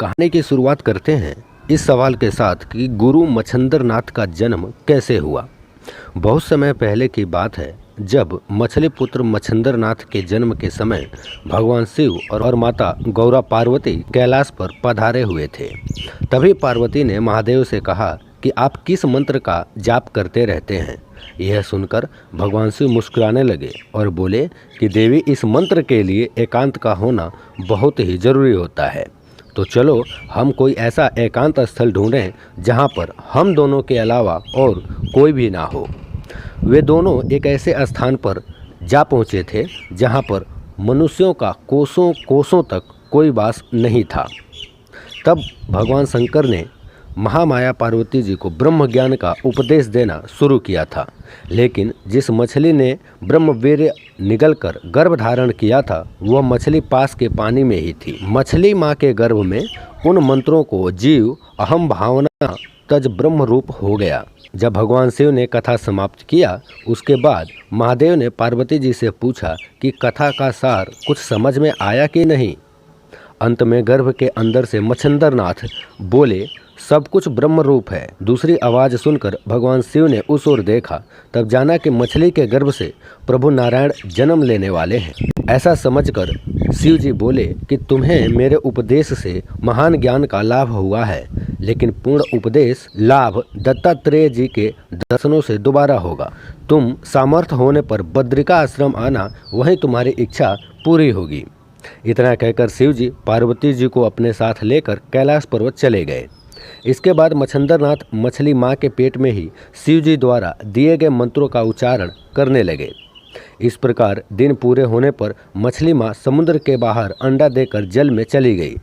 कहानी की शुरुआत करते हैं इस सवाल के साथ कि गुरु मच्छंदर नाथ का जन्म कैसे हुआ। बहुत समय पहले की बात है, जब मछली पुत्र मच्छंदर नाथ के जन्म के समय भगवान शिव और माता गौरा पार्वती कैलाश पर पधारे हुए थे। तभी पार्वती ने महादेव से कहा कि आप किस मंत्र का जाप करते रहते हैं। यह सुनकर भगवान शिव मुस्कुराने लगे और बोले कि देवी, इस मंत्र के लिए एकांत का होना बहुत ही जरूरी होता है। तो चलो हम कोई ऐसा एकांत स्थल ढूंढें जहां पर हम दोनों के अलावा और कोई भी ना हो। वे दोनों एक ऐसे स्थान पर जा पहुंचे थे जहां पर मनुष्यों का कोसों कोसों तक कोई वास नहीं था। तब भगवान शंकर ने महामाया पार्वती जी को ब्रह्म ज्ञान का उपदेश देना शुरू किया था। लेकिन जिस मछली ने ब्रह्मवीर्य निगलकर गर्भ धारण किया था, वह मछली पास के पानी में ही थी। मछली माँ के गर्भ में उन मंत्रों को जीव अहम भावना तज ब्रह्म रूप हो गया। जब भगवान शिव ने कथा समाप्त किया, उसके बाद महादेव ने पार्वती जी से पूछा कि कथा का सार कुछ समझ में आया कि नहीं। अंत में गर्भ के अंदर से मच्छंदर नाथ बोले, सब कुछ ब्रह्म रूप है। दूसरी आवाज़ सुनकर भगवान शिव ने उस ओर देखा, तब जाना कि मछली के गर्भ से प्रभु नारायण जन्म लेने वाले हैं। ऐसा समझकर शिव जी बोले कि तुम्हें मेरे उपदेश से महान ज्ञान का लाभ हुआ है, लेकिन पूर्ण उपदेश लाभ दत्तात्रेय जी के दर्शनों से दोबारा होगा। तुम सामर्थ्य होने पर बद्रिका आश्रम आना, वहीं तुम्हारी इच्छा पूरी होगी। इतना कहकर शिव जी पार्वती जी को अपने साथ लेकर कैलाश पर्वत चले गए। इसके बाद मच्छंदर नाथ मछली माँ के पेट में ही शिव जी द्वारा दिए गए मंत्रों का उच्चारण करने लगे। इस प्रकार दिन पूरे होने पर मछली माँ समुद्र के बाहर अंडा देकर जल में चली गई।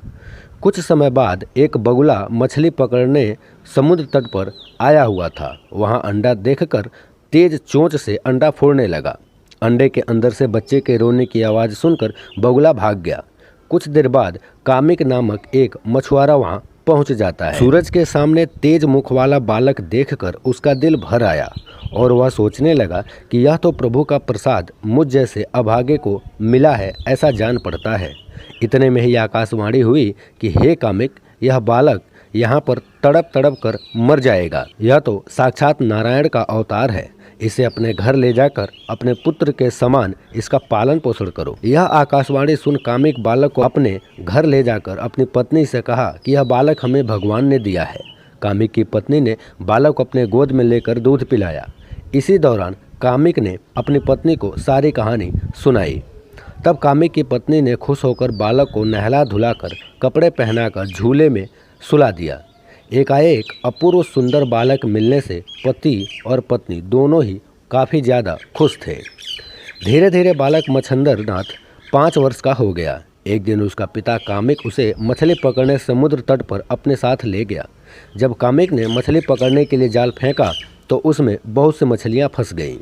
कुछ समय बाद एक बगुला मछली पकड़ने समुद्र तट पर आया हुआ था। वहाँ अंडा देखकर तेज चोंच से अंडा फोड़ने लगा। अंडे के अंदर से बच्चे के रोने की आवाज़ सुनकर बगुला भाग गया। कुछ देर बाद कामिक नामक एक मछुआरा वहाँ पहुंच जाता है। सूरज के सामने तेज मुख वाला बालक देखकर उसका दिल भर आया और वह सोचने लगा कि यह तो प्रभु का प्रसाद मुझ जैसे अभागे को मिला है, ऐसा जान पड़ता है। इतने में ही आकाशवाणी हुई कि हे कामिक, यह बालक यहाँ पर तड़प तड़प कर मर जाएगा। यह तो साक्षात नारायण का अवतार है। इसे अपने घर ले जाकर अपने पुत्र के समान इसका पालन पोषण करो। यह आकाशवाणी सुन कामिक बालक को अपने घर ले जाकर अपनी पत्नी से कहा कि यह बालक हमें भगवान ने दिया है। कामिक की पत्नी ने बालक को अपने गोद में लेकर दूध पिलाया। इसी दौरान कामिक ने अपनी पत्नी को सारी कहानी सुनाई। तब कामिक की पत्नी ने खुश होकर बालक को नहला धुलाकर कपड़े पहनाकर झूले में सुला दिया। एकाएक अपूर्व सुंदर बालक मिलने से पति और पत्नी दोनों ही काफ़ी ज़्यादा खुश थे। धीरे धीरे बालक मच्छंदर नाथ 5 वर्ष का हो गया। एक दिन उसका पिता कामिक उसे मछली पकड़ने समुद्र तट पर अपने साथ ले गया। जब कामिक ने मछली पकड़ने के लिए जाल फेंका तो उसमें बहुत सी मछलियां फंस गईं।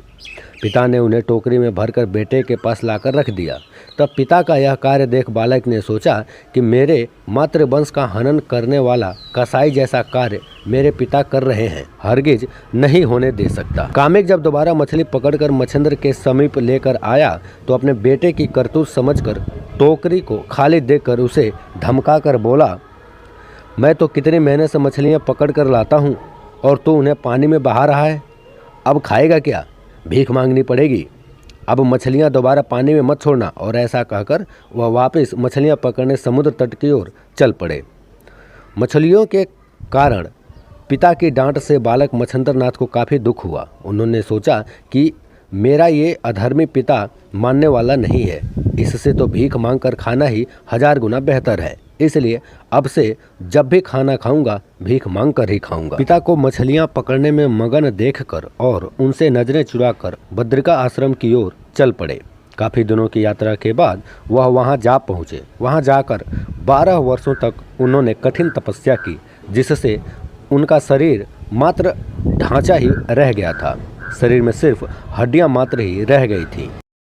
पिता ने उन्हें टोकरी में भरकर बेटे के पास लाकर रख दिया। तब पिता का यह कार्य देख बालक ने सोचा कि मेरे मातृवंश का हनन करने वाला कसाई जैसा कार्य मेरे पिता कर रहे हैं, हरगिज नहीं होने दे सकता। कामिक जब दोबारा मछली पकड़कर मच्छंदर के समीप लेकर आया तो अपने बेटे की करतूत समझकर टोकरी को खाली देखकर उसे धमका कर बोला, मैं तो कितनी मेहनत से मछलियाँ पकड़ कर लाता हूँ और तू उन्हें पानी में बहा रहा है। अब खाएगा क्या? भीख मांगनी पड़ेगी। अब मछलियां दोबारा पानी में मत छोड़ना। और ऐसा कहकर वह वापस मछलियां पकड़ने समुद्र तट की ओर चल पड़े। मछलियों के कारण पिता की डांट से बालक मच्छंदर नाथ को काफ़ी दुख हुआ। उन्होंने सोचा कि मेरा ये अधर्मी पिता मानने वाला नहीं है, इससे तो भीख मांग कर खाना ही 1000 गुना बेहतर है। इसलिए अब से जब भी खाना खाऊंगा भीख मांग कर ही खाऊंगा। पिता को मछलियां पकड़ने में मगन देखकर और उनसे नजरें चुराकर बद्रिका आश्रम की ओर चल पड़े। काफ़ी दिनों की यात्रा के बाद वह वहां जा पहुँचे। वहां जाकर 12 वर्षों तक उन्होंने कठिन तपस्या की, जिससे उनका शरीर मात्र ढांचा ही रह गया था। शरीर में सिर्फ हड्डियां मात्र ही रह गई थी।